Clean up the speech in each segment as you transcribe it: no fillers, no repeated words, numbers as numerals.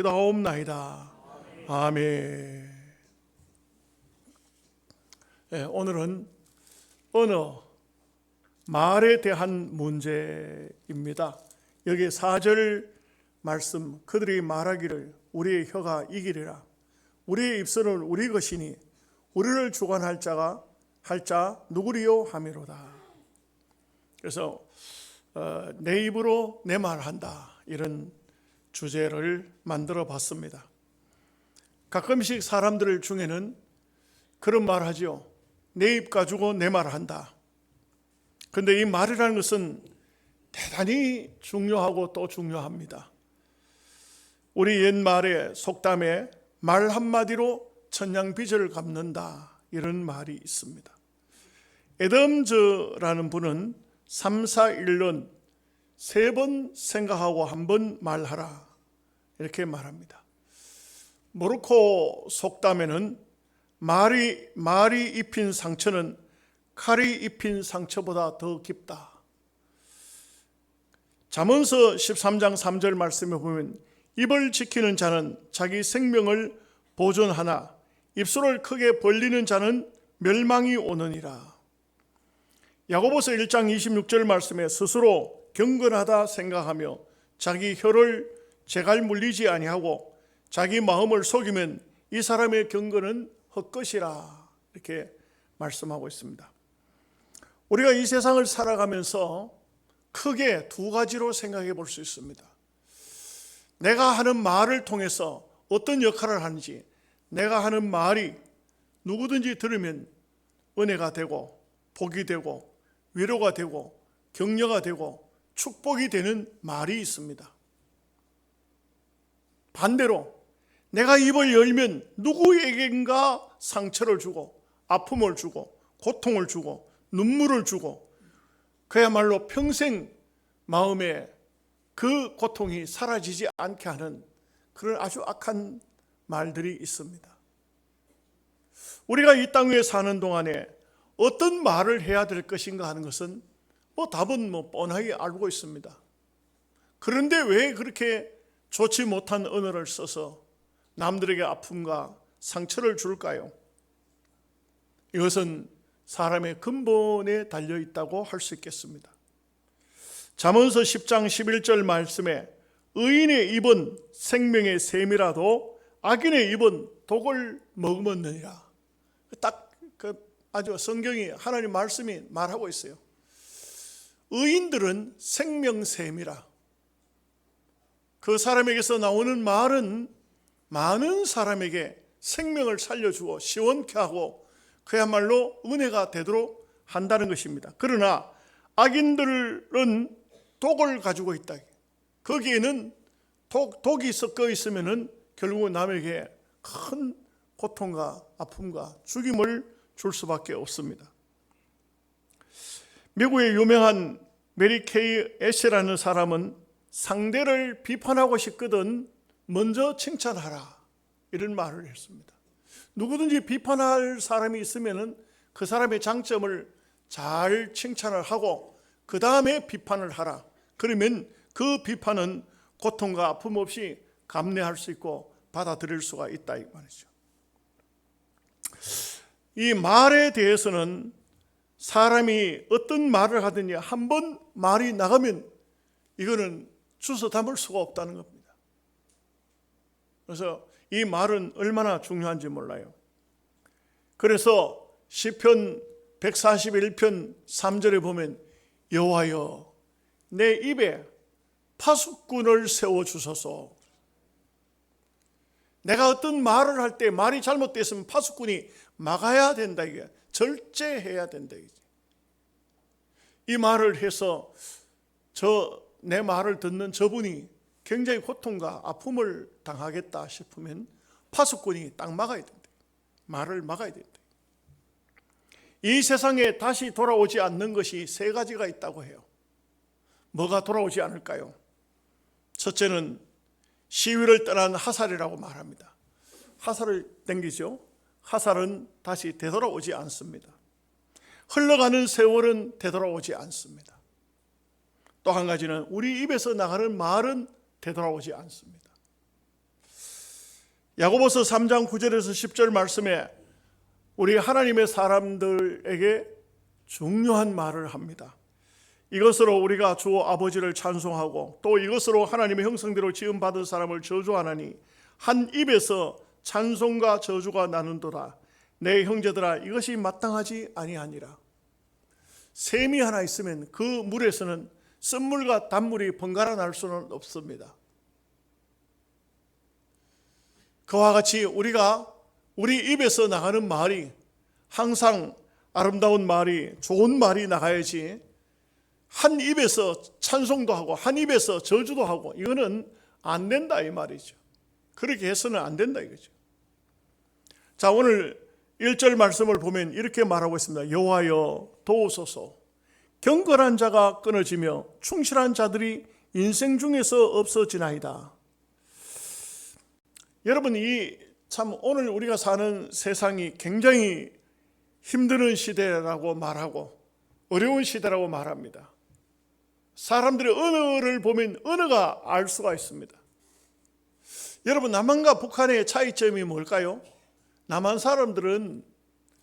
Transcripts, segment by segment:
기도하옵나이다. 아멘. 네, 오늘은 언어, 말에 대한 문제입니다. 여기 4절 말씀, 그들이 말하기를 우리의 혀가 이기리라. 우리의 입술은 우리 것이니 우리를 주관할 자가 할 자 누구리요 하미로다. 그래서 내 입으로 내 말한다, 이런 주제를 만들어 봤습니다. 가끔씩 사람들 중에는 그런 말 하죠. 내 입 가지고 내 말 한다. 그런데 이 말이라는 것은 대단히 중요하고 또 중요합니다. 우리 옛말에 속담에 말 한마디로 천냥빚을 갚는다, 이런 말이 있습니다. 애덤즈라는 분은 3, 4, 1년 3번 생각하고 1번 말하라, 이렇게 말합니다. 모로코 속담에는 말이 입힌 상처는 칼이 입힌 상처보다 더 깊다. 잠언서 13장 3절 말씀에 보면 입을 지키는 자는 자기 생명을 보존하나 입술을 크게 벌리는 자는 멸망이 오느니라. 야고보서 1장 26절 말씀에 스스로 경건하다 생각하며 자기 혀를 재갈 물리지 아니하고 자기 마음을 속이면 이 사람의 경건은 헛것이라, 이렇게 말씀하고 있습니다. 우리가 이 세상을 살아가면서 크게 두 가지로 생각해 볼 수 있습니다. 내가 하는 말을 통해서 어떤 역할을 하는지, 내가 하는 말이 누구든지 들으면 은혜가 되고 복이 되고 위로가 되고 격려가 되고 축복이 되는 말이 있습니다. 반대로 내가 입을 열면 누구에겐가 상처를 주고 아픔을 주고 고통을 주고 눈물을 주고 그야말로 평생 마음에 그 고통이 사라지지 않게 하는 그런 아주 악한 말들이 있습니다. 우리가 이 땅 위에 사는 동안에 어떤 말을 해야 될 것인가 하는 것은 답은 뻔하게 알고 있습니다. 그런데 왜 그렇게 좋지 못한 언어를 써서 남들에게 아픔과 상처를 줄까요? 이것은 사람의 근본에 달려 있다고 할 수 있겠습니다. 잠언서 10장 11절 말씀에 의인의 입은 생명의 샘이라도 악인의 입은 독을 머금었느니라. 딱 아주 성경이, 하나님 말씀이 말하고 있어요. 의인들은 생명샘이라. 그 사람에게서 나오는 말은 많은 사람에게 생명을 살려주고 시원케 하고 그야말로 은혜가 되도록 한다는 것입니다. 그러나 악인들은 독을 가지고 있다. 거기에는 독이 섞여 있으면 결국 남에게 큰 고통과 아픔과 죽임을 줄 수밖에 없습니다. 미국의 유명한 메리 케이 애쉬라는 사람은 상대를 비판하고 싶거든 먼저 칭찬하라, 이런 말을 했습니다. 누구든지 비판할 사람이 있으면 그 사람의 장점을 잘 칭찬을 하고 그 다음에 비판을 하라. 그러면 그 비판은 고통과 아픔 없이 감내할 수 있고 받아들일 수가 있다, 이 말이죠. 이 말에 대해서는 사람이 어떤 말을 하든지 한번 말이 나가면 이거는 주워 담을 수가 없다는 겁니다. 그래서 이 말은 얼마나 중요한지 몰라요. 그래서 시편 141편 3절에 보면 여호와여 내 입에 파수꾼을 세워주소서. 내가 어떤 말을 할 때 말이 잘못됐으면 파수꾼이 막아야 된다, 이게 절제해야 된다. 이 말을 해서 내 말을 듣는 저분이 굉장히 고통과 아픔을 당하겠다 싶으면 파수꾼이 딱 막아야 된다. 말을 막아야 된다. 이 세상에 다시 돌아오지 않는 것이 3가지가 있다고 해요. 뭐가 돌아오지 않을까요? 첫째는 시위를 떠난 하살이라고 말합니다. 하살을 땡기죠. 하살은 다시 되돌아오지 않습니다. 흘러가는 세월은 되돌아오지 않습니다. 또 한 가지는 우리 입에서 나가는 말은 되돌아오지 않습니다. 야고보서 3장 9절에서 10절 말씀에 우리 하나님의 사람들에게 중요한 말을 합니다. 이것으로 우리가 주 아버지를 찬송하고 또 이것으로 하나님의 형상대로 지음받은 사람을 저주하나니 한 입에서 찬송과 저주가 나는도다. 내 형제들아, 이것이 마땅하지 아니하니라. 샘이 하나 있으면 그 물에서는 쓴물과 단물이 번갈아 날 수는 없습니다. 그와 같이 우리 입에서 나가는 말이 항상 아름다운 말이, 좋은 말이 나가야지 한 입에서 찬송도 하고 한 입에서 저주도 하고 이거는 안 된다 이 말이죠. 그렇게 해서는 안 된다 이거죠. 자, 오늘 1절 말씀을 보면 이렇게 말하고 있습니다. 여호와여 도우소서. 경건한 자가 끊어지며 충실한 자들이 인생 중에서 없어지나이다. 여러분, 참 오늘 우리가 사는 세상이 굉장히 힘든 시대라고 말하고 어려운 시대라고 말합니다. 사람들의 언어를 보면 언어가 알 수가 있습니다. 여러분, 남한과 북한의 차이점이 뭘까요? 남한 사람들은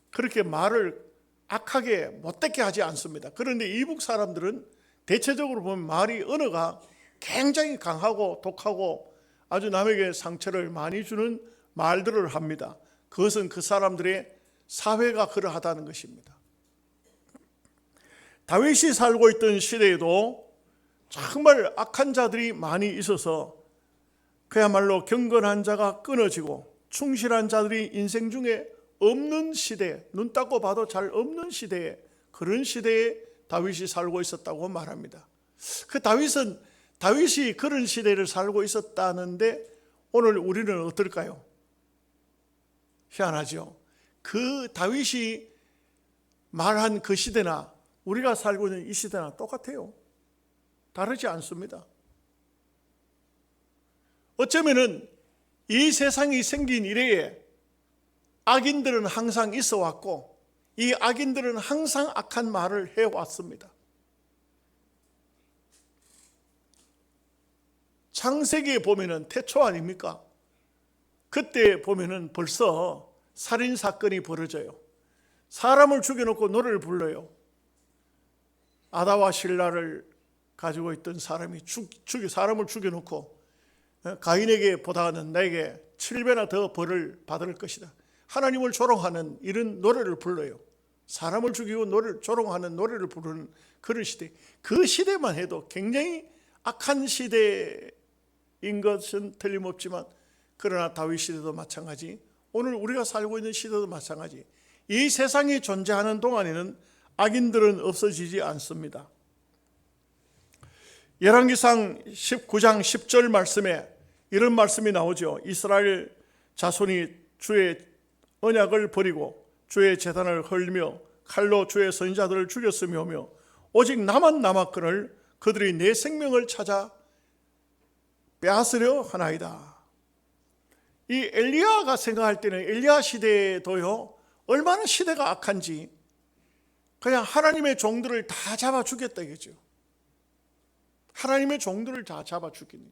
그렇게 말을 악하게 못되게 하지 않습니다. 그런데 이북 사람들은 대체적으로 보면 언어가 굉장히 강하고 독하고 아주 남에게 상처를 많이 주는 말들을 합니다. 그것은 그 사람들의 사회가 그러하다는 것입니다. 다윗이 살고 있던 시대에도 정말 악한 자들이 많이 있어서 그야말로 경건한 자가 끊어지고 충실한 자들이 인생 중에 없는 시대, 눈 닦고 봐도 잘 없는 시대에, 그런 시대에 다윗이 살고 있었다고 말합니다. 다윗이 그런 시대를 살고 있었다는데 오늘 우리는 어떨까요? 희한하죠. 그 다윗이 말한 그 시대나 우리가 살고 있는 이 시대나 똑같아요. 다르지 않습니다. 어쩌면은 이 세상이 생긴 이래에 악인들은 항상 있어 왔고 이 악인들은 항상 악한 말을 해왔습니다. 창세기에 보면은 태초 아닙니까? 그때 보면은 벌써 살인 사건이 벌어져요. 사람을 죽여놓고 노래를 불러요. 아다와 실라를 가지고 있던 사람이 사람을 죽여놓고 가인에게 보다는 내게 7배나 더 벌을 받을 것이다. 하나님을 조롱하는 이런 노래를 불러요. 사람을 죽이고 조롱하는 노래를 부르는 그런 시대. 그 시대만 해도 굉장히 악한 시대인 것은 틀림없지만 그러나 다윗 시대도 마찬가지, 오늘 우리가 살고 있는 시대도 마찬가지. 이 세상이 존재하는 동안에는 악인들은 없어지지 않습니다. 열왕기상 19장 10절 말씀에 이런 말씀이 나오죠. 이스라엘 자손이 주의 언약을 버리고 주의 제단을 헐며 칼로 주의 선지자들을 죽였으며 오직 나만 남았거늘 그들이 내 생명을 찾아 빼앗으려 하나이다. 이 엘리야가 생각할 때는 엘리야 시대도요, 얼마나 시대가 악한지 그냥 하나님의 종들을 다 잡아 죽였다 이거죠. 하나님의 종들을 다 잡아 죽이는.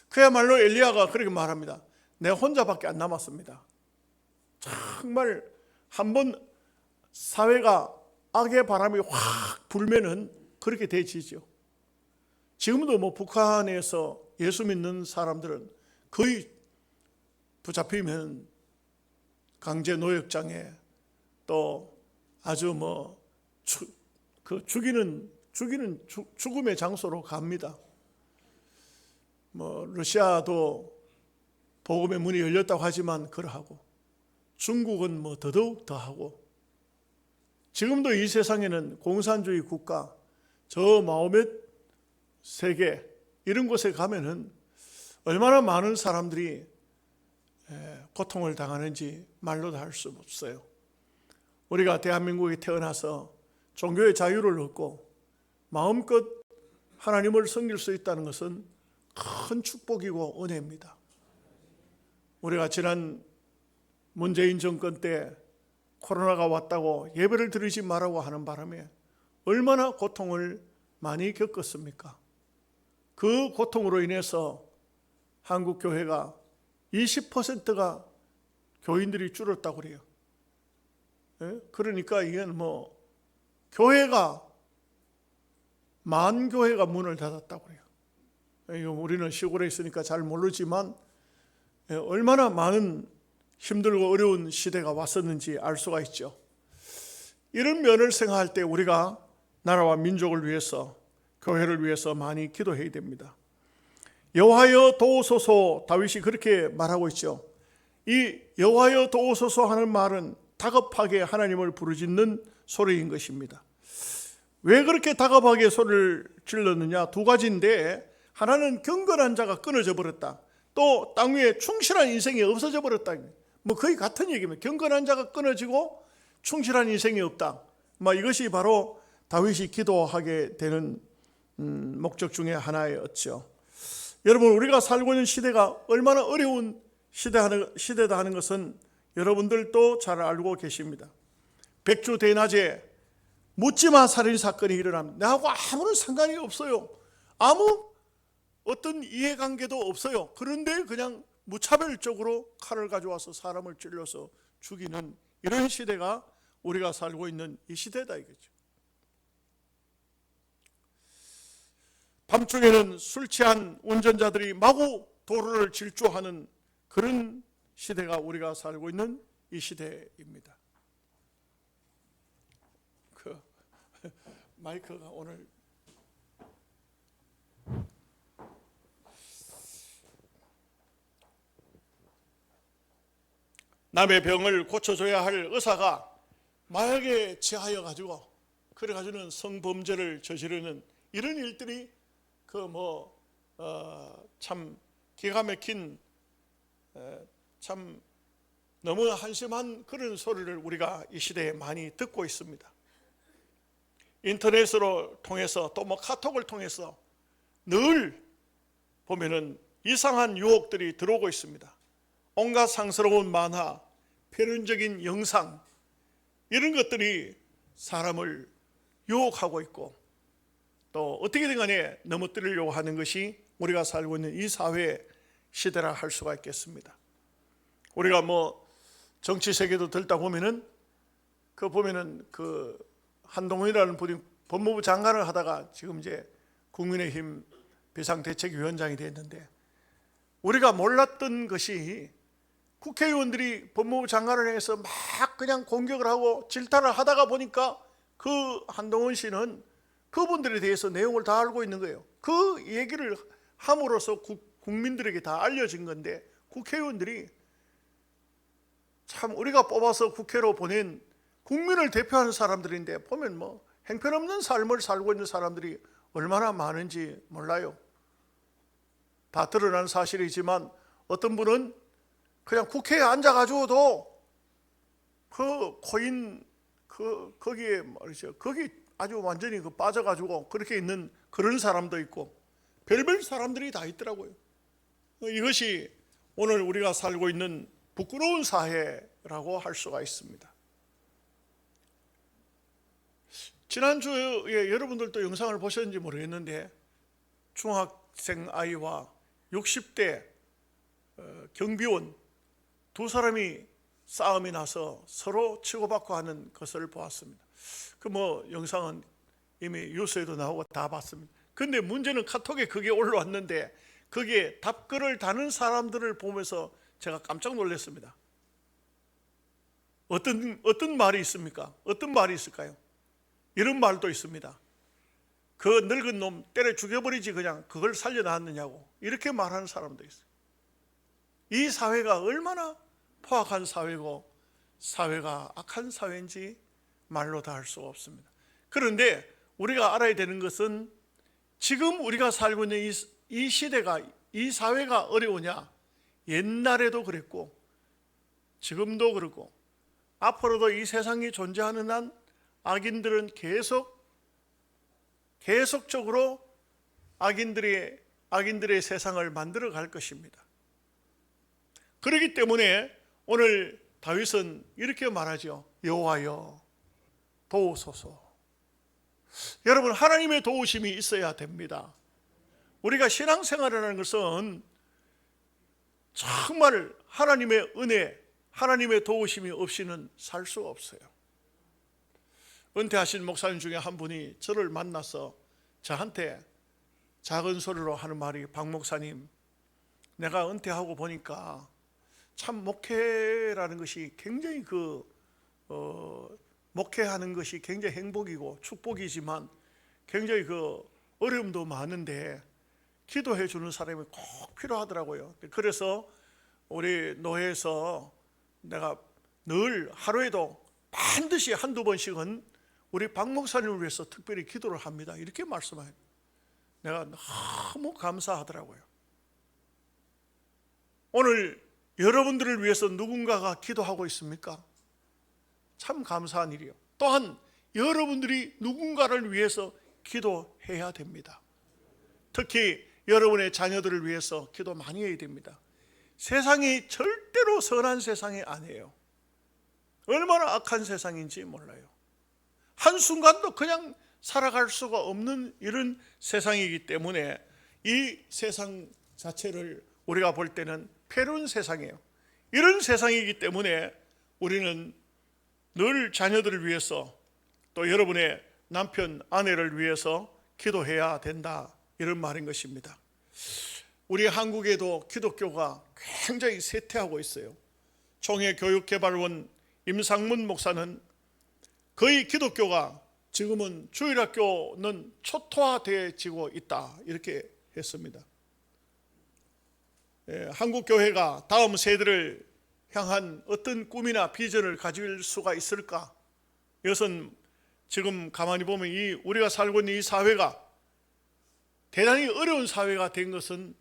그야말로 엘리야가 그렇게 말합니다. 내 혼자밖에 안 남았습니다. 정말 한번 사회가 악의 바람이 확 불면은 그렇게 되지죠. 지금도 북한에서 예수 믿는 사람들은 거의 붙잡히면 강제 노역장에 또 아주 죽음의 장소로 갑니다. 러시아도 복음의 문이 열렸다고 하지만 그러하고 중국은 더더욱 더하고 지금도 이 세상에는 공산주의 국가 저 마오멧 세계 이런 곳에 가면은 얼마나 많은 사람들이 고통을 당하는지 말로도 할 수 없어요. 우리가 대한민국에 태어나서 종교의 자유를 얻고 마음껏 하나님을 섬길 수 있다는 것은 큰 축복이고 은혜입니다. 우리가 지난 문재인 정권 때 코로나가 왔다고 예배를 드리지 말라고 하는 바람에 얼마나 고통을 많이 겪었습니까? 그 고통으로 인해서 한국 교회가 20%가 교인들이 줄었다고 그래요. 그러니까 이건 뭐 교회가 만 교회가 문을 닫았다고 그래요. 우리는 시골에 있으니까 잘 모르지만 얼마나 많은 힘들고 어려운 시대가 왔었는지 알 수가 있죠. 이런 면을 생각할 때 우리가 나라와 민족을 위해서, 교회를 위해서 많이 기도해야 됩니다. 여호와여 도우소서, 다윗이 그렇게 말하고 있죠. 이 여호와여 도우소서 하는 말은 다급하게 하나님을 부르짖는 소리인 것입니다. 왜 그렇게 다급하게 소리를 질렀느냐? 두 가지인데, 하나는 경건한 자가 끊어져 버렸다. 또 땅 위에 충실한 인생이 없어져 버렸다. 뭐 거의 같은 얘기입니다. 경건한 자가 끊어지고 충실한 인생이 없다. 이것이 바로 다윗이 기도하게 되는 목적 중에 하나였죠. 여러분, 우리가 살고 있는 시대가 얼마나 어려운 시대다 하는 것은 여러분들도 잘 알고 계십니다. 백주 대낮에 묻지마 살인사건이 일어납니다. 나하고 아무런 상관이 없어요. 아무 어떤 이해관계도 없어요. 그런데 그냥 무차별적으로 칼을 가져와서 사람을 찔러서 죽이는 이런 시대가 우리가 살고 있는 이 시대다 이거죠. 밤중에는 술 취한 운전자들이 마구 도로를 질주하는 그런 시대가 우리가 살고 있는 이 시대입니다. 마이크가 오늘 남의 병을 고쳐줘야 할 의사가 마약에 취하여 가지고 그래가지고는 성범죄를 저지르는 이런 일들이 참 기가 막힌 참 너무 한심한 그런 소리를 우리가 이 시대에 많이 듣고 있습니다. 인터넷으로 통해서 또 카톡을 통해서 늘 보면은 이상한 유혹들이 들어오고 있습니다. 온갖 상스러운 만화, 표현적인 영상 이런 것들이 사람을 유혹하고 있고 또 어떻게든 간에 넘어뜨리려고 하는 것이 우리가 살고 있는 이 사회의 시대라 할 수가 있겠습니다. 우리가 정치 세계도 들다 보면은 한동훈이라는 분이 법무부 장관을 하다가 지금 이제 국민의힘 비상대책위원장이 됐는데, 우리가 몰랐던 것이 국회의원들이 법무부 장관을 향해서 막 그냥 공격을 하고 질타를 하다가 보니까 그 한동훈 씨는 그분들에 대해서 내용을 다 알고 있는 거예요. 그 얘기를 함으로써 국민들에게 다 알려진 건데, 국회의원들이 참 우리가 뽑아서 국회로 보낸 국민을 대표하는 사람들인데 보면 형편없는 삶을 살고 있는 사람들이 얼마나 많은지 몰라요. 다 드러난 사실이지만 어떤 분은 그냥 국회에 앉아가지고도 거기에 말이죠. 거기 아주 완전히 빠져가지고 그렇게 있는 그런 사람도 있고 별별 사람들이 다 있더라고요. 이것이 오늘 우리가 살고 있는 부끄러운 사회라고 할 수가 있습니다. 지난주에 여러분들도 영상을 보셨는지 모르겠는데 중학생 아이와 60대 경비원 두 사람이 싸움이 나서 서로 치고받고 하는 것을 보았습니다. 영상은 이미 뉴스에도 나오고 다 봤습니다. 근데 문제는 카톡에 그게 올라왔는데 거기에 답글을 다는 사람들을 보면서 제가 깜짝 놀랐습니다. 어떤 말이 있습니까? 어떤 말이 있을까요? 이런 말도 있습니다. 그 늙은 놈 때려 죽여버리지 그냥 그걸 살려놨느냐고 이렇게 말하는 사람도 있어요. 이 사회가 얼마나 포악한 사회고 사회가 악한 사회인지 말로 다 할 수가 없습니다. 그런데 우리가 알아야 되는 것은 지금 우리가 살고 있는 이 시대가, 이 사회가 어려우냐? 옛날에도 그랬고 지금도 그렇고 앞으로도 이 세상이 존재하는 한 악인들은 계속적으로 악인들의 세상을 만들어 갈 것입니다. 그렇기 때문에 오늘 다윗은 이렇게 말하죠. 여호와여 도우소서. 여러분, 하나님의 도우심이 있어야 됩니다. 우리가 신앙생활이라는 것은 정말 하나님의 은혜, 하나님의 도우심이 없이는 살 수가 없어요. 은퇴하신 목사님 중에 한 분이 저를 만나서 저한테 작은 소리로 하는 말이, 박 목사님, 내가 은퇴하고 보니까 참 목회라는 것이 굉장히 목회하는 것이 굉장히 행복이고 축복이지만 굉장히 어려움도 많은데 기도해 주는 사람이 꼭 필요하더라고요. 그래서 우리 노회에서 내가 늘 하루에도 반드시 한두 번씩은 우리 박 목사님을 위해서 특별히 기도를 합니다. 이렇게 말씀해요. 내가 너무 감사하더라고요. 오늘 여러분들을 위해서 누군가가 기도하고 있습니까? 참 감사한 일이요. 또한 여러분들이 누군가를 위해서 기도해야 됩니다. 특히 여러분의 자녀들을 위해서 기도 많이 해야 됩니다. 세상이 절대로 선한 세상이 아니에요. 얼마나 악한 세상인지 몰라요. 한순간도 그냥 살아갈 수가 없는 이런 세상이기 때문에 이 세상 자체를 우리가 볼 때는 패륜 세상이에요. 이런 세상이기 때문에 우리는 늘 자녀들을 위해서 또 여러분의 남편, 아내를 위해서 기도해야 된다, 이런 말인 것입니다. 우리 한국에도 기독교가 굉장히 쇠퇴하고 있어요. 총회교육개발원 임상문 목사는 거의 기독교가 지금은 주일학교는 초토화되어지고 있다, 이렇게 했습니다. 한국교회가 다음 세대를 향한 어떤 꿈이나 비전을 가질 수가 있을까? 이것은 지금 가만히 보면 우리가 살고 있는 이 사회가 대단히 어려운 사회가 된 것은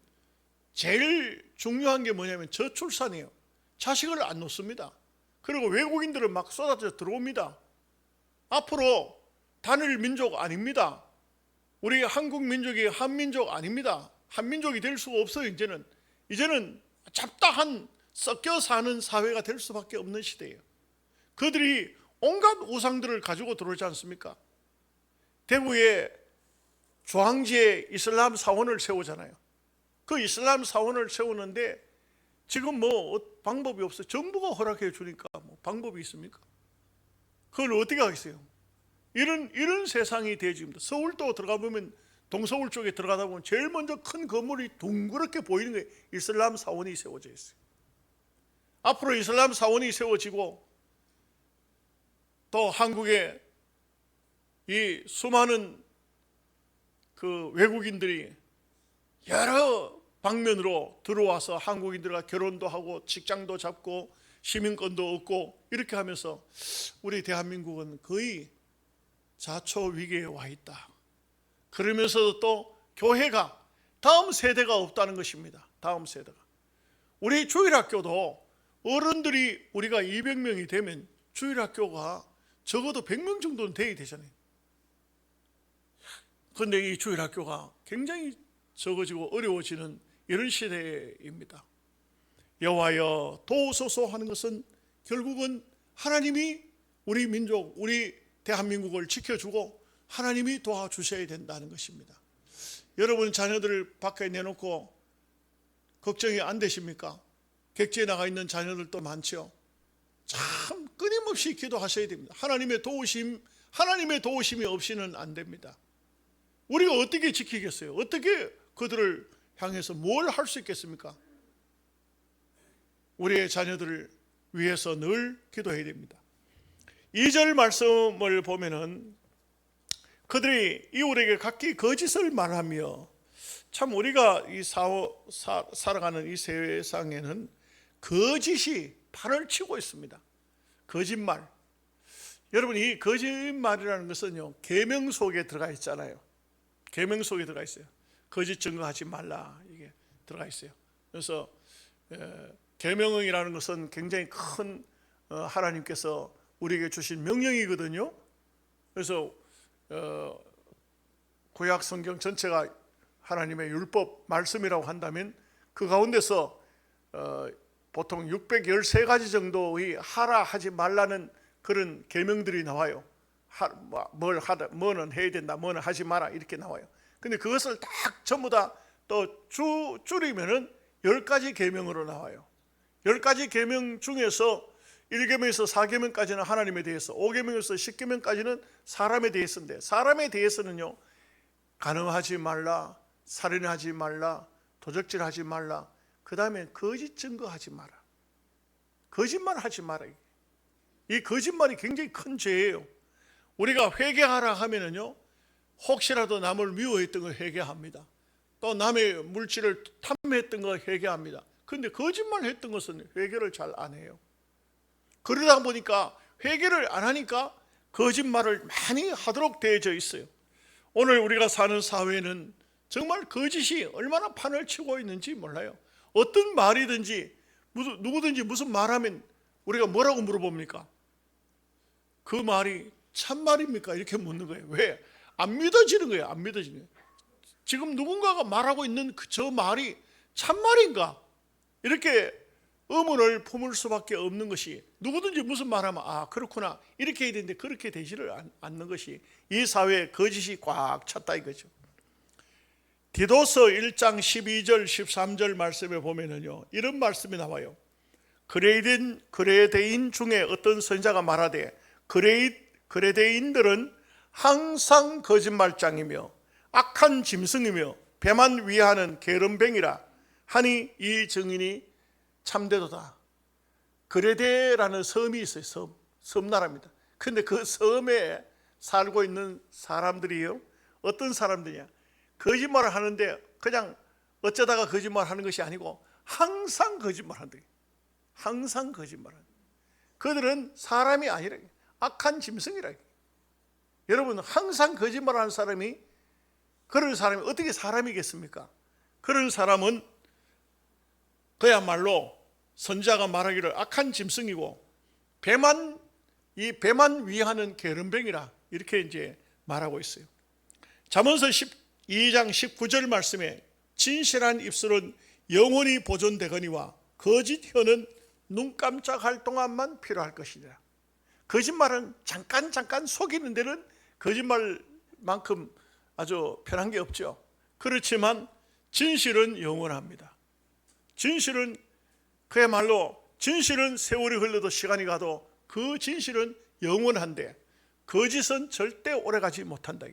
제일 중요한 게 뭐냐면 저출산이에요. 자식을 안 놓습니다. 그리고 외국인들은 막 쏟아져 들어옵니다. 앞으로 단일 민족 아닙니다. 우리 한국 민족이 한민족 아닙니다. 한민족이 될 수가 없어요. 이제는 잡다한 섞여 사는 사회가 될 수밖에 없는 시대예요. 그들이 온갖 우상들을 가지고 들어오지 않습니까? 대구에 조항지에 이슬람 사원을 세우잖아요. 그 이슬람 사원을 세우는데 지금 방법이 없어요. 정부가 허락해 주니까 방법이 있습니까? 그걸 어떻게 하겠어요? 이런 세상이 되어집니다. 서울도 들어가 보면, 동서울 쪽에 들어가다 보면 제일 먼저 큰 건물이 둥그렇게 보이는 게 이슬람 사원이 세워져 있어요. 앞으로 이슬람 사원이 세워지고 또 한국에 이 수많은 외국인들이 여러 방면으로 들어와서 한국인들과 결혼도 하고 직장도 잡고 시민권도 얻고 이렇게 하면서 우리 대한민국은 거의 자초위기에 와 있다. 그러면서도 또 교회가 다음 세대가 없다는 것입니다. 다음 세대가. 우리 주일학교도 어른들이 우리가 200명이 되면 주일학교가 적어도 100명 정도는 돼야 되잖아요. 그런데 이 주일학교가 굉장히 적어지고 어려워지는 이런 시대입니다. 여호와여 도우소서 하는 것은 결국은 하나님이 우리 민족, 우리 대한민국을 지켜주고 하나님이 도와주셔야 된다는 것입니다. 여러분 자녀들을 밖에 내놓고 걱정이 안 되십니까? 객지에 나가 있는 자녀들도 많죠. 참 끊임없이 기도하셔야 됩니다. 하나님의 도우심이 없이는 안 됩니다. 우리가 어떻게 지키겠어요? 어떻게 그들을 향해서 뭘 할 수 있겠습니까? 우리의 자녀들을 위해서 늘 기도해야 됩니다. 2절 말씀을 보면은 그들이 이웃에게 각기 거짓을 말하며, 참 우리가 살아가는 이 세상에는 거짓이 판을 치고 있습니다. 거짓말. 여러분, 이 거짓말이라는 것은요, 계명 속에 들어가 있잖아요. 계명 속에 들어가 있어요. 거짓 증거하지 말라, 이게 들어가 있어요. 그래서 계명이라는 것은 굉장히 큰 하나님께서 우리에게 주신 명령이거든요. 그래서 구약 성경 전체가 하나님의 율법 말씀이라고 한다면 그 가운데서 보통 613가지 정도의 하라 하지 말라는 그런 계명들이 나와요. 뭐는 해야 된다, 뭐는 하지 마라, 이렇게 나와요. 근데 그것을 딱 전부 다 또 줄이면은 10가지 계명으로 나와요. 10가지 계명 중에서 1계명에서 4계명까지는 하나님에 대해서, 5계명에서 10계명까지는 사람에 대해서인데, 사람에 대해서는요, 간음하지 말라, 살인하지 말라, 도적질하지 말라, 그 다음에 거짓 증거하지 마라, 거짓말하지 마라. 이 거짓말이 굉장히 큰 죄예요. 우리가 회개하라 하면은요, 혹시라도 남을 미워했던 걸 회개합니다. 또 남의 물질을 탐했던 걸 회개합니다. 그런데 거짓말했던 것은 회개를 잘 안 해요. 그러다 보니까 회개를 안 하니까 거짓말을 많이 하도록 되어져 있어요. 오늘 우리가 사는 사회는 정말 거짓이 얼마나 판을 치고 있는지 몰라요. 어떤 말이든지 누구든지 무슨 말하면 우리가 뭐라고 물어봅니까? 그 말이 참말입니까? 이렇게 묻는 거예요. 왜? 안 믿어지는 거예요. 안 믿어지는 거예요. 지금 누군가가 말하고 있는 저 말이 참말인가? 이렇게 의문을 품을 수밖에 없는 것이, 누구든지 무슨 말하면 아 그렇구나 이렇게 해야 되는데 그렇게 되지를 않는 것이 이 사회에 거짓이 꽉 찼다 이거죠. 디도서 1장 12절 13절 말씀에 보면은요, 이런 말씀이 나와요. 그레데인 중에 어떤 선자가 말하되 그레데인들은 항상 거짓말장이며 악한 짐승이며 배만 위하는 게으름뱅이라 하니 이 증인이 참되도다. 그레데라는 섬이 있어요. 섬나라입니다. 근데 그 섬에 살고 있는 사람들이요, 어떤 사람들이냐, 거짓말을 하는데 그냥 어쩌다가 거짓말하는 것이 아니고 항상 거짓말한다. 항상 거짓말한다. 그들은 사람이 아니라 악한 짐승이라. 여러분, 항상 거짓말하는 사람이, 그런 사람이 어떻게 사람이겠습니까? 그런 사람은 그야말로 선자가 말하기를 악한 짐승이고 배만 위하는 게으름뱅이라 이렇게 이제 말하고 있어요. 잠언서 12장 19절 말씀에 진실한 입술은 영원히 보존되거니와 거짓 혀는 눈 깜짝할 동안만 필요할 것이니라. 거짓말은 잠깐 속이는 데는 거짓말만큼 아주 편한 게 없죠. 그렇지만 진실은 영원합니다. 진실은 그야말로, 진실은 세월이 흘러도 시간이 가도 그 진실은 영원한데 거짓은 절대 오래가지 못한다.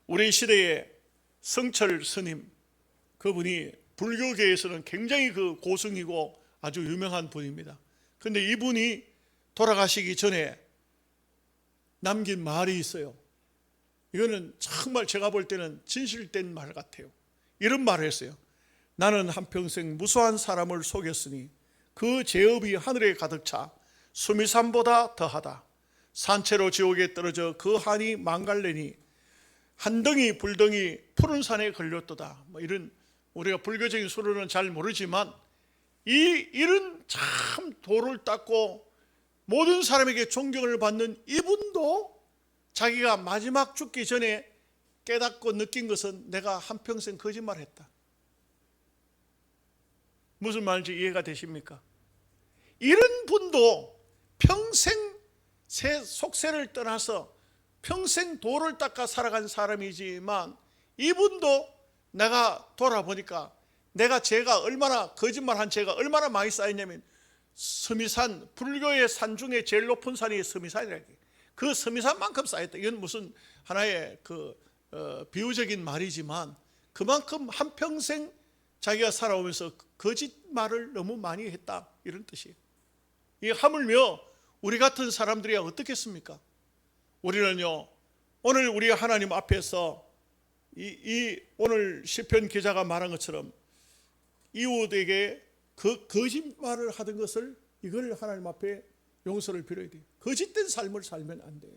우리 시대의 성철 스님, 그분이 불교계에서는 굉장히 그 고승이고 아주 유명한 분입니다. 그런데 이분이 돌아가시기 전에 남긴 말이 있어요. 이거는 정말 제가 볼 때는 진실된 말 같아요. 이런 말을 했어요. 나는 한평생 무수한 사람을 속였으니 그 죄업이 하늘에 가득 차 수미산보다 더하다. 산채로 지옥에 떨어져 그 한이 망갈래니 한덩이 불덩이 푸른 산에 걸렸도다. 이런, 우리가 불교적인 수로는 잘 모르지만 이런 참 도를 닦고 모든 사람에게 존경을 받는 이분도 자기가 마지막 죽기 전에 깨닫고 느낀 것은 내가 한평생 거짓말했다. 무슨 말인지 이해가 되십니까? 이런 분도 평생 속세를 떠나서 평생 도를 닦아 살아간 사람이지만, 이분도 내가 돌아보니까 내가 죄가 얼마나, 거짓말한 죄가 얼마나 많이 쌓였냐면, 스미산, 불교의 산 중에 제일 높은 산이 스미산이라고 해요. 그 스미산만큼 쌓였다. 이건 무슨 하나의 비유적인 말이지만 그만큼 한평생 자기가 살아오면서 거짓말을 너무 많이 했다, 이런 뜻이에요. 이 하물며 우리 같은 사람들이야 어떻겠습니까? 우리는요, 오늘 우리 하나님 앞에서 오늘 시편 기자가 말한 것처럼 이웃에게 그 거짓말을 하던 것을, 이걸 하나님 앞에 용서를 빌어야 돼요. 거짓된 삶을 살면 안 돼요.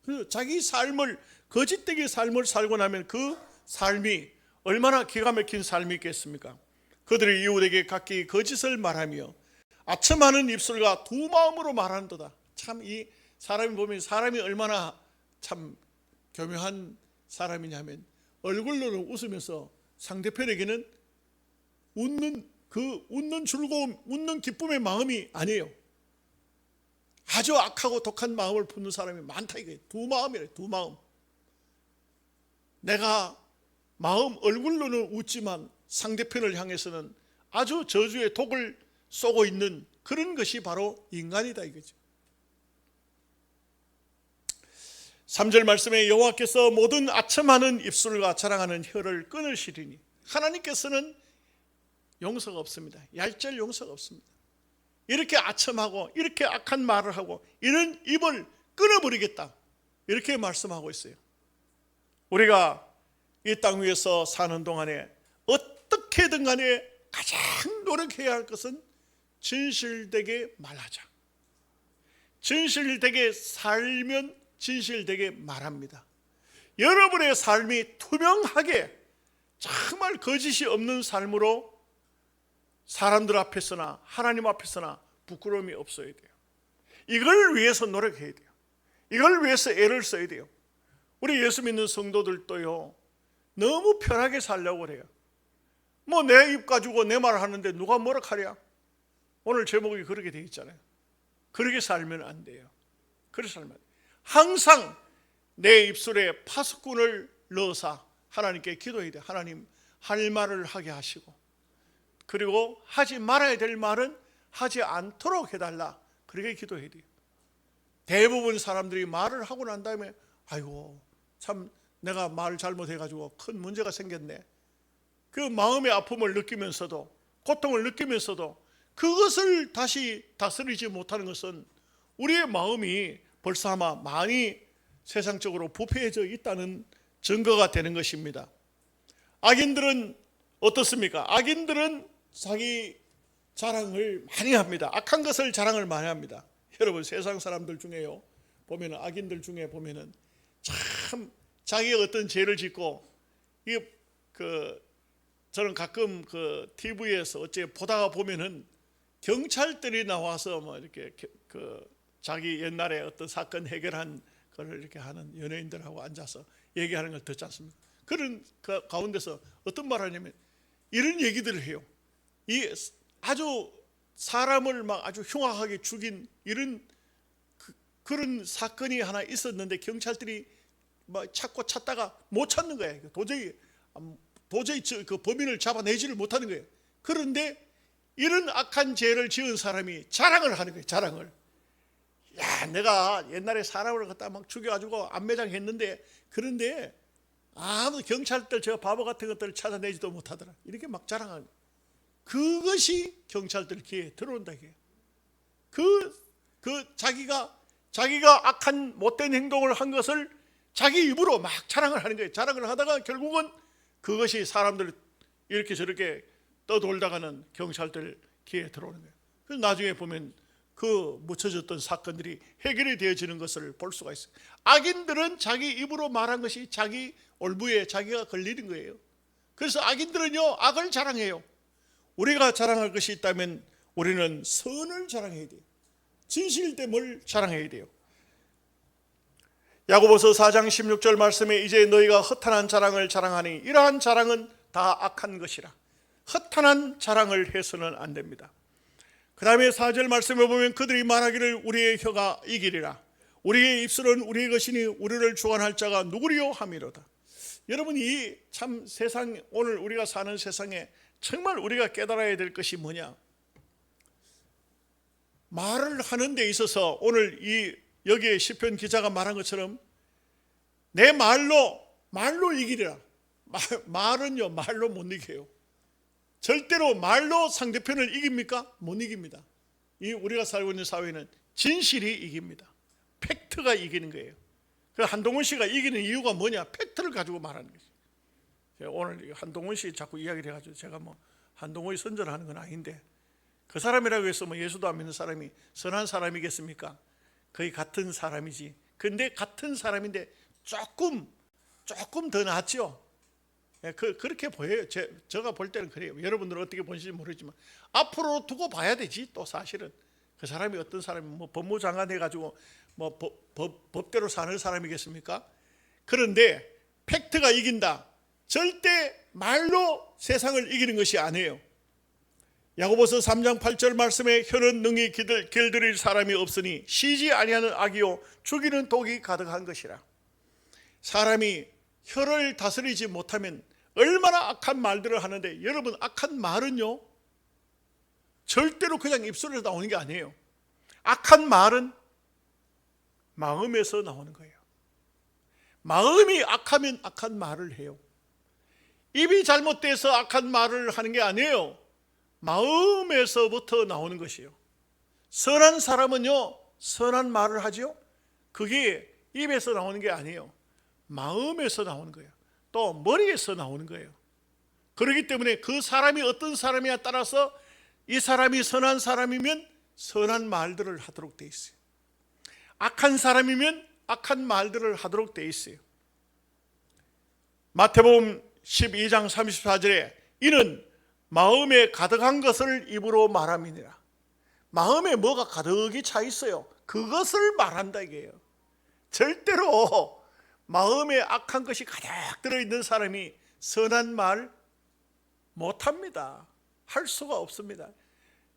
그래서 자기 삶을, 거짓되게 삶을 살고 나면 그 삶이 얼마나 기가 막힌 삶이 있겠습니까? 그들이 이웃에게 각기 거짓을 말하며 아첨하는 입술과 두 마음으로 말한도다. 참 이 사람이 보면 사람이 얼마나 참 교묘한 사람이냐면, 얼굴로는 웃으면서 상대편에게는 웃는 즐거움, 웃는 기쁨의 마음이 아니에요. 아주 악하고 독한 마음을 품는 사람이 많다 이거예요. 두 마음이래요. 두 마음. 내가 얼굴로는 웃지만 상대편을 향해서는 아주 저주의 독을 쏘고 있는 그런 것이 바로 인간이다 이거죠. 3절 말씀에 여호와께서 모든 아첨하는 입술과 자랑하는 혀를 끊으시리니, 하나님께서는 용서가 없습니다. 얄짤 용서가 없습니다. 이렇게 아첨하고 이렇게 악한 말을 하고 이런 입을 끊어버리겠다, 이렇게 말씀하고 있어요. 우리가 이 땅 위에서 사는 동안에 어떻게든 간에 가장 노력해야 할 것은 진실되게 말하자. 진실되게 살면 진실되게 말합니다. 여러분의 삶이 투명하게 정말 거짓이 없는 삶으로 사람들 앞에서나 하나님 앞에서나 부끄러움이 없어야 돼요. 이걸 위해서 노력해야 돼요. 이걸 위해서 애를 써야 돼요. 우리 예수 믿는 성도들도요, 너무 편하게 살려고 그래요. 뭐 내 입 가지고 내 말을 하는데 누가 뭐라 하랴? 오늘 제목이 그렇게 되어 있잖아요. 그렇게 살면 안 돼요. 그렇게 살면 안 돼요. 항상 내 입술에 파수꾼을 넣어서 하나님께 기도해야 돼요. 하나님, 할 말을 하게 하시고, 그리고 하지 말아야 될 말은 하지 않도록 해달라, 그렇게 기도해야 돼요. 대부분 사람들이 말을 하고 난 다음에 아이고 참 내가 말 잘못해가지고 큰 문제가 생겼네, 그 마음의 아픔을 느끼면서도 고통을 느끼면서도 그것을 다시 다스리지 못하는 것은 우리의 마음이 벌써 아마 많이 세상적으로 부패해져 있다는 증거가 되는 것입니다. 악인들은 어떻습니까? 악인들은 자기 자랑을 많이 합니다. 악한 것을 자랑을 많이 합니다. 여러분, 세상 사람들 중에요, 보면은 악인들 중에 보면은 참 자기가 어떤 죄를 짓고, 저는 가끔 TV에서 어째 보다가 보면은 경찰들이 나와서 뭐 이렇게 자기 옛날에 어떤 사건 해결한 걸 이렇게 하는 연예인들하고 앉아서 얘기하는 걸 듣지 않습니까? 그런 그 가운데서 어떤 말 하냐면 이런 얘기들을 해요. 이 아주 사람을 막 아주 흉악하게 죽인 이런 그런 사건이 하나 있었는데 경찰들이 막 찾다가 못 찾는 거예요. 도저히 그 범인을 잡아내지를 못하는 거예요. 그런데 이런 악한 죄를 지은 사람이 자랑을 하는 거예요. 자랑을. 야, 내가 옛날에 사람을 갖다 막 죽여가지고 안매장했는데, 그런데 아무 경찰들 저 바보 같은 것들을 찾아내지도 못하더라, 이렇게 막 자랑하는 거예요. 그것이 경찰들 귀에 들어온다 이게. 자기가 악한 못된 행동을 한 것을 자기 입으로 막 자랑을 하는 거예요. 자랑을 하다가 결국은 그것이 사람들 이렇게 저렇게 떠돌다가는 경찰들 귀에 들어오는 거예요. 그래서 나중에 보면 그 묻혀졌던 사건들이 해결이 되어지는 것을 볼 수가 있어요. 악인들은 자기 입으로 말한 것이 자기 올무에 자기가 걸리는 거예요. 그래서 악인들은요, 악을 자랑해요. 우리가 자랑할 것이 있다면 우리는 선을 자랑해야 돼요. 진실됨을 자랑해야 돼요. 야고보서 4장 16절 말씀에 이제 너희가 허탄한 자랑을 자랑하니 이러한 자랑은 다 악한 것이라. 허탄한 자랑을 해서는 안 됩니다. 그 다음에 4절 말씀에 보면 그들이 말하기를 우리의 혀가 이기리라. 우리의 입술은 우리의 것이니 우리를 주관할 자가 누구리요 하미로다. 여러분, 이 참 세상, 오늘 우리가 사는 세상에 정말 우리가 깨달아야 될 것이 뭐냐? 말을 하는 데 있어서 오늘 여기에 시편 기자가 말한 것처럼 내 말로 이기리라. 말은요, 말로 못 이겨요. 절대로 말로 상대편을 이깁니까? 못 이깁니다. 우리가 살고 있는 사회는 진실이 이깁니다. 팩트가 이기는 거예요. 그 한동훈 씨가 이기는 이유가 뭐냐? 팩트를 가지고 말하는 거죠. 오늘 한동훈 씨 자꾸 이야기를 해가지고 제가 뭐 한동훈이 선전하는 건 아닌데, 그 사람이라고 해서 뭐 예수도 안 믿는 사람이 선한 사람이겠습니까? 거의 같은 사람이지. 근데 같은 사람인데 조금 더 낫죠. 그렇게 보여요. 제가 볼 때는 그래요. 여러분들은 어떻게 보시는지 모르지만 앞으로 두고 봐야 되지. 또 사실은 그 사람이 어떤 사람이 뭐 법무장관 해가지고 뭐 법대로 사는 사람이겠습니까? 그런데 팩트가 이긴다. 절대 말로 세상을 이기는 것이 아니에요. 야고보서 3장 8절 말씀에 혀는 능히 길들일 사람이 없으니 쉬지 아니하는 악이요 죽이는 독이 가득한 것이라. 사람이 혀를 다스리지 못하면 얼마나 악한 말들을 하는데, 여러분, 악한 말은요 절대로 그냥 입술에서 나오는 게 아니에요. 악한 말은 마음에서 나오는 거예요. 마음이 악하면 악한 말을 해요. 입이 잘못돼서 악한 말을 하는 게 아니에요. 마음에서부터 나오는 것이에요. 선한 사람은요 선한 말을 하죠. 그게 입에서 나오는 게 아니에요. 마음에서 나오는 거예요. 또 머리에서 나오는 거예요. 그렇기 때문에 그 사람이 어떤 사람이냐에 따라서 이 사람이 선한 사람이면 선한 말들을 하도록 돼 있어요. 악한 사람이면 악한 말들을 하도록 돼 있어요. 마태복음 12장 34절에 이는 마음에 가득한 것을 입으로 말함이니라. 마음에 뭐가 가득히 차 있어요. 그것을 말한다 이게요. 절대로 마음에 악한 것이 가득 들어있는 사람이 선한 말 못합니다. 할 수가 없습니다.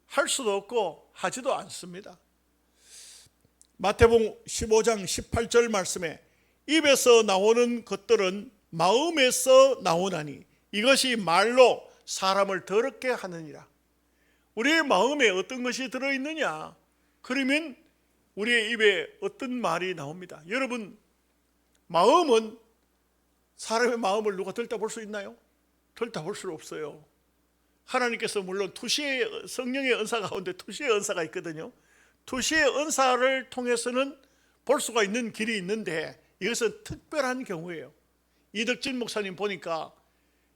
할 수도 없고 하지도 않습니다. 마태복음 15장 18절 말씀에 입에서 나오는 것들은 마음에서 나오나니 이것이 말로 사람을 더럽게 하느니라. 우리의 마음에 어떤 것이 들어있느냐, 그러면 우리의 입에 어떤 말이 나옵니다. 여러분, 마음은, 사람의 마음을 누가 들여다볼 수 있나요? 들여다볼 수 없어요. 하나님께서 물론 투시의 성령의 은사 가운데 투시의 은사가 있거든요. 투시의 은사를 통해서는 볼 수가 있는 길이 있는데 이것은 특별한 경우예요. 이덕진 목사님 보니까,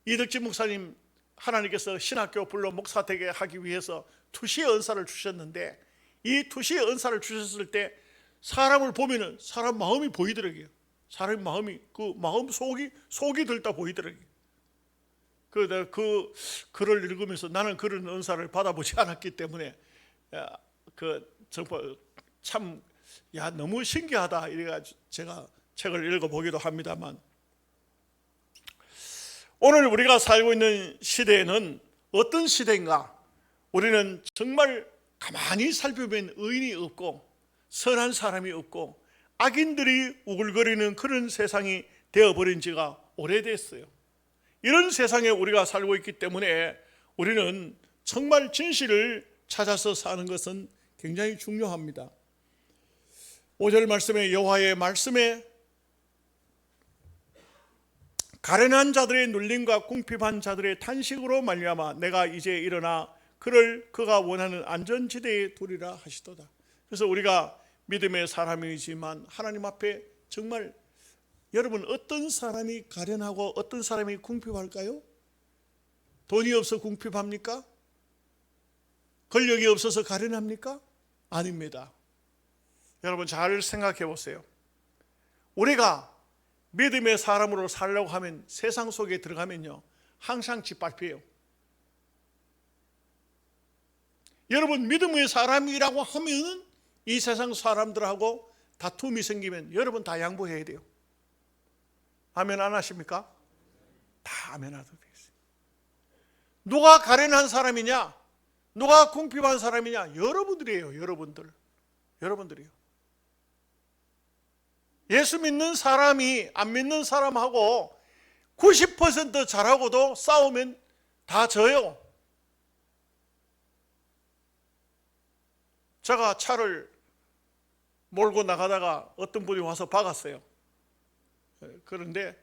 이덕진 목사님 하나님께서 신학교 불러 목사 되게 하기 위해서 투시의 은사를 주셨는데, 이 투시의 은사를 주셨을 때 사람을 보면은 사람 마음이 보이더라고요. 사람 마음이, 그 마음 속이 들다 보이더라고요. 그 글을 읽으면서 나는 그런 은사를 받아보지 않았기 때문에 정말 참 너무 신기하다 이래가지고 제가 책을 읽어보기도 합니다만, 오늘 우리가 살고 있는 시대에는 어떤 시대인가? 우리는 정말 가만히 살펴보면 의인이 없고 선한 사람이 없고 악인들이 우글거리는 그런 세상이 되어버린 지가 오래됐어요. 이런 세상에 우리가 살고 있기 때문에 우리는 정말 진실을 찾아서 사는 것은 굉장히 중요합니다. 5절 말씀에 여호와의 말씀에 가련한 자들의 눌림과 궁핍한 자들의 탄식으로 말미암아 내가 이제 일어나 그가 원하는 안전지대에 두리라 하시도다. 그래서 우리가 믿음의 사람이지만 하나님 앞에 정말, 여러분, 어떤 사람이 가련하고 어떤 사람이 궁핍할까요? 돈이 없어 궁핍합니까? 권력이 없어서 가련합니까? 아닙니다. 여러분 잘 생각해 보세요. 우리가 믿음의 사람으로 살려고 하면, 세상 속에 들어가면요 항상 짓밟혀요. 여러분, 믿음의 사람이라고 하면 이 세상 사람들하고 다툼이 생기면 여러분 다 양보해야 돼요. 아멘 안 하십니까? 다 아멘 하도록 되어 있어요. 누가 가련한 사람이냐, 누가 궁핍한 사람이냐? 여러분들이에요. 여러분들이에요. 예수 믿는 사람이 안 믿는 사람하고 90% 잘하고도 싸우면 다 져요. 제가 차를 몰고 나가다가 어떤 분이 와서 박았어요. 그런데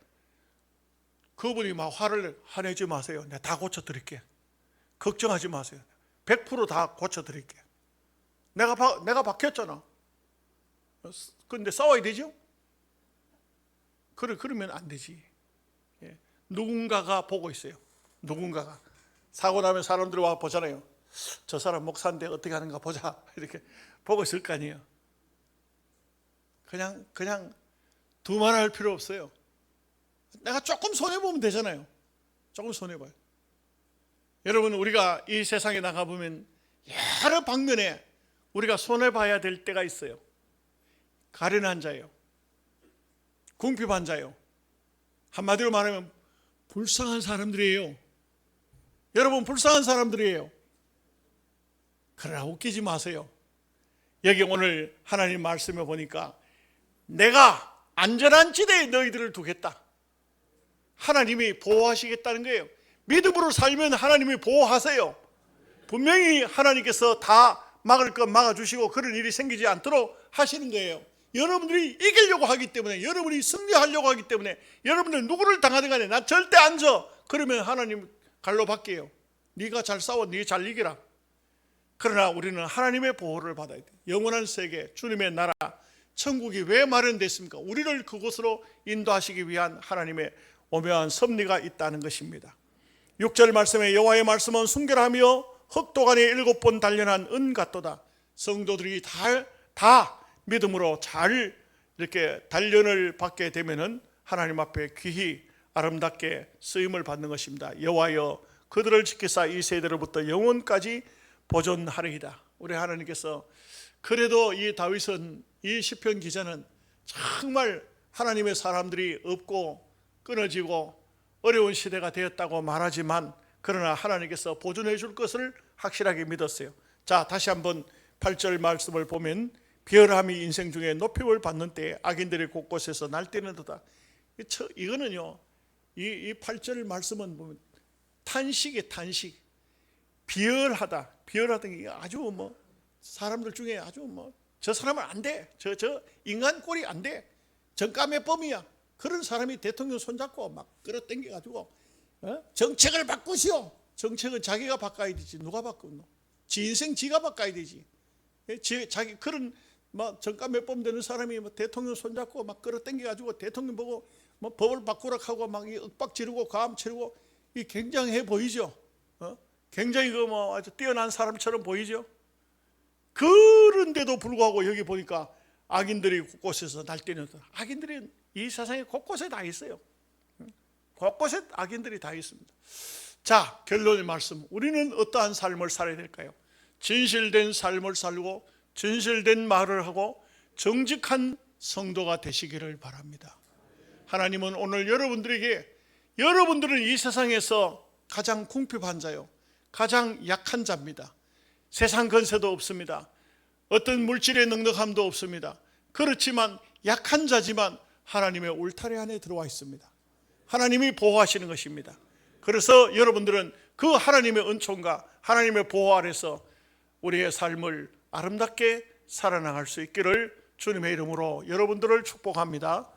그분이 막 화를 화내지 마세요. 내가 다 고쳐드릴게. 걱정하지 마세요. 100% 다 고쳐드릴게. 내가 박혔잖아. 그런데 싸워야 되죠? 그러면 안 되지. 누군가가 보고 있어요. 누군가가. 사고 나면 사람들이 와 보잖아요. 저 사람 목사인데 어떻게 하는가 보자. 이렇게 보고 있을 거 아니에요. 그냥 두말할 필요 없어요. 내가 조금 손해보면 되잖아요. 조금 손해봐요. 여러분, 우리가 이 세상에 나가보면 여러 방면에 우리가 손해봐야 될 때가 있어요. 가련한 자예요. 궁핍한 자예요. 한마디로 말하면 불쌍한 사람들이에요. 여러분, 불쌍한 사람들이에요. 그러나 웃기지 마세요. 여기 오늘 하나님 말씀에 보니까 내가 안전한 지대에 너희들을 두겠다. 하나님이 보호하시겠다는 거예요. 믿음으로 살면 하나님이 보호하세요. 분명히 하나님께서 다 막을 것 막아주시고 그런 일이 생기지 않도록 하시는 거예요. 여러분들이 이기려고 하기 때문에, 여러분이 승리하려고 하기 때문에, 여러분들 누구를 당하든 간에 난 절대 안 져. 그러면 하나님 갈로 바뀌어요. 네가 잘 싸워, 네가 잘 이기라. 그러나 우리는 하나님의 보호를 받아야 돼요. 영원한 세계, 주님의 나라, 천국이 왜 마련됐습니까? 우리를 그곳으로 인도하시기 위한 하나님의 오묘한 섭리가 있다는 것입니다. 6절 말씀에 여호와의 말씀은 순결하며 흑도간에 7번 단련한 은 같도다. 성도들이 다 믿음으로 잘 이렇게 단련을 받게 되면은 하나님 앞에 귀히 아름답게 쓰임을 받는 것입니다. 여호와여 그들을 지키사 이 세대로부터 영원까지 보존하리이다. 우리 하나님께서 그래도 이 다윗은, 이 시편 기자는 정말 하나님의 사람들이 없고 끊어지고 어려운 시대가 되었다고 말하지만 그러나 하나님께서 보존해 줄 것을 확실하게 믿었어요. 자, 다시 한번 8절 말씀을 보면 비열함이 인생 중에 높임을 받는 때에 악인들이 곳곳에서 날뛰는도다. 이거는요, 이 8절 말씀은 보면 탄식이에요. 탄식. 비열하다. 비열하다는 게 아주 뭐 사람들 중에 아주 뭐 저 사람은 안 돼. 저 인간 꼴이 안 돼. 정감의 범이야. 그런 사람이 대통령 손잡고 막 끌어당겨 가지고 정책을 바꾸시오. 정책은 자기가 바꿔야 되지. 누가 바꾸노? 지 인생 지가 바꿔야 되지. 자기 그런 막 정감의 범 되는 사람이 뭐 대통령 손잡고 막 끌어당겨 가지고 대통령 보고 뭐 법을 바꾸라 하고 막 윽박 지르고 가음 치르고 이 굉장해 보이죠. 굉장히 그 뭐 아주 뛰어난 사람처럼 보이죠. 그런데도 불구하고 여기 보니까 악인들이 곳곳에서 날뛰는, 악인들이 이 세상에 곳곳에 다 있어요. 곳곳에 악인들이 다 있습니다. 자, 결론의 말씀. 우리는 어떠한 삶을 살아야 될까요? 진실된 삶을 살고 진실된 말을 하고 정직한 성도가 되시기를 바랍니다. 하나님은 오늘 여러분들은 이 세상에서 가장 궁핍한 자요, 가장 약한 자입니다. 세상 권세도 없습니다. 어떤 물질의 넉넉함도 없습니다. 그렇지만 약한 자지만 하나님의 울타리 안에 들어와 있습니다. 하나님이 보호하시는 것입니다. 그래서 여러분들은 그 하나님의 은총과 하나님의 보호 아래서 우리의 삶을 아름답게 살아나갈 수 있기를 주님의 이름으로 여러분들을 축복합니다.